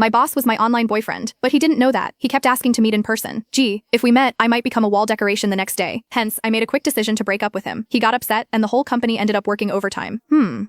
My boss was my online boyfriend, but he didn't know that. He kept asking to meet in person. Gee, if we met, I might become a wall decoration the next day. Hence, I made a quick decision to break up with him. He got upset, and the whole company ended up working overtime.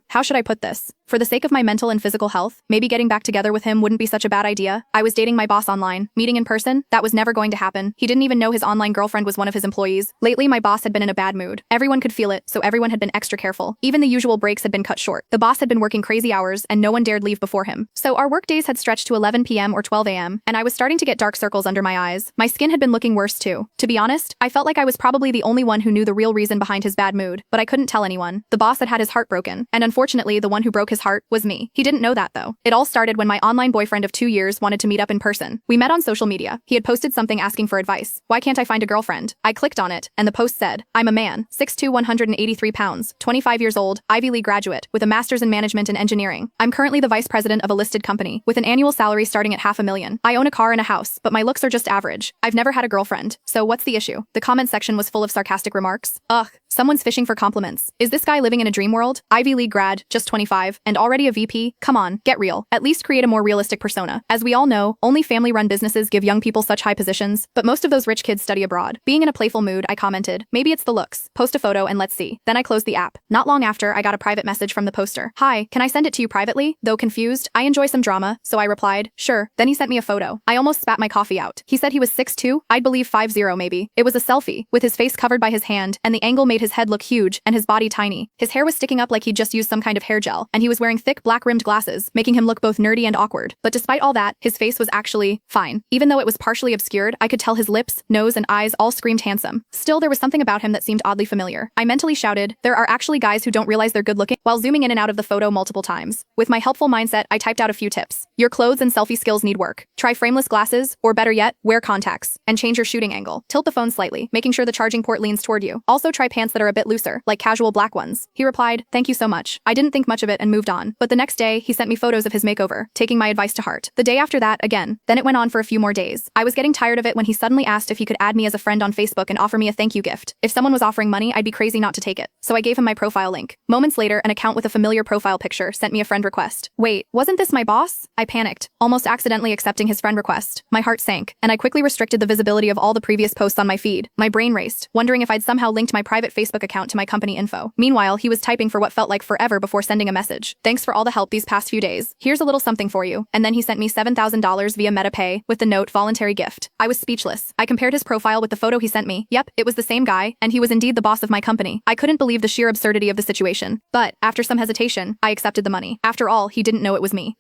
How should I put this? For the sake of my mental and physical health, maybe getting back together with him wouldn't be such a bad idea. I was dating my boss online. Meeting in person? That was never going to happen. He didn't even know his online girlfriend was one of his employees. Lately, my boss had been in a bad mood. Everyone could feel it, so everyone had been extra careful. Even the usual breaks had been cut short. The boss had been working crazy hours, and no one dared leave before him. So our work days had stretched to 11 p.m. or 12 a.m., and I was starting to get dark circles under my eyes. My skin had been looking worse too. To be honest, I felt like I was probably the only one who knew the real reason behind his bad mood, but I couldn't tell anyone. The boss had had his heart broken, and unfortunately, the one who broke his heart was me. He didn't know that though. It all started when my online boyfriend of 2 years wanted to meet up in person. We met on social media. He had posted something asking for advice. Why can't I find a girlfriend? I clicked on it, and the post said, I'm a man, 6'2", 183 pounds, 25 years old, Ivy League graduate, with a master's in management and engineering. I'm currently the vice president of a listed company, with an annual salary starting at $500,000. I own a car and a house, but my looks are just average. I've never had a girlfriend. So what's the issue? The comment section was full of sarcastic remarks. Ugh, someone's fishing for compliments. Is this guy living in a dream world? Ivy League grad, just 25, and already a VP? Come on, get real. At least create a more realistic persona. As we all know, only family-run businesses give young people such high positions, but most of those rich kids study abroad. Being in a playful mood, I commented, maybe it's the looks. Post a photo and let's see. Then I closed the app. Not long after, I got a private message from the poster. Hi, can I send it to you privately? Though confused, I enjoy some drama, so I replied, sure. Then he sent me a photo. I almost spat my coffee out. He said he was 6'2", I'd believe 5'0" maybe. It was a selfie, with his face covered by his hand, and the angle made his head look huge and his body tiny. His hair was sticking up like he'd just used some kind of hair gel, and he was wearing thick black-rimmed glasses, making him look both nerdy and awkward. But despite all that, his face was actually fine. Even though it was partially obscured, I could tell his lips, nose, and eyes all screamed handsome. Still, there was something about him that seemed oddly familiar. I mentally shouted, there are actually guys who don't realize they're good-looking, while zooming in and out of the photo multiple times. With my helpful mindset, I typed out a few tips. Your clothes and selfie skills need work. Try frameless glasses, or better yet, wear contacts, and change your shooting angle. Tilt the phone slightly, making sure the charging port leans toward you. Also try pants that are a bit looser, like casual black ones. He replied, thank you so much. I didn't think much of it and moved on. But the next day, he sent me photos of his makeover, taking my advice to heart. The day after that, again. Then it went on for a few more days. I was getting tired of it when he suddenly asked if he could add me as a friend on Facebook and offer me a thank you gift. If someone was offering money, I'd be crazy not to take it. So I gave him my profile link. Moments later, an account with a familiar profile picture sent me a friend request. Wait, wasn't this my boss? I panicked, almost accidentally accepting his friend request. My heart sank, and I quickly restricted the visibility of all the previous posts on my feed. My brain raced, wondering if I'd somehow linked my private Facebook account to my company info. Meanwhile, he was typing for what felt like forever before sending a message. Thanks for all the help these past few days. Here's a little something for you. And then he sent me $7,000 via MetaPay with the note voluntary gift. I was speechless. I compared his profile with the photo he sent me. Yep, it was the same guy, and he was indeed the boss of my company. I couldn't believe the sheer absurdity of the situation. But, after some hesitation, I accepted the money. After all, he didn't know it was me.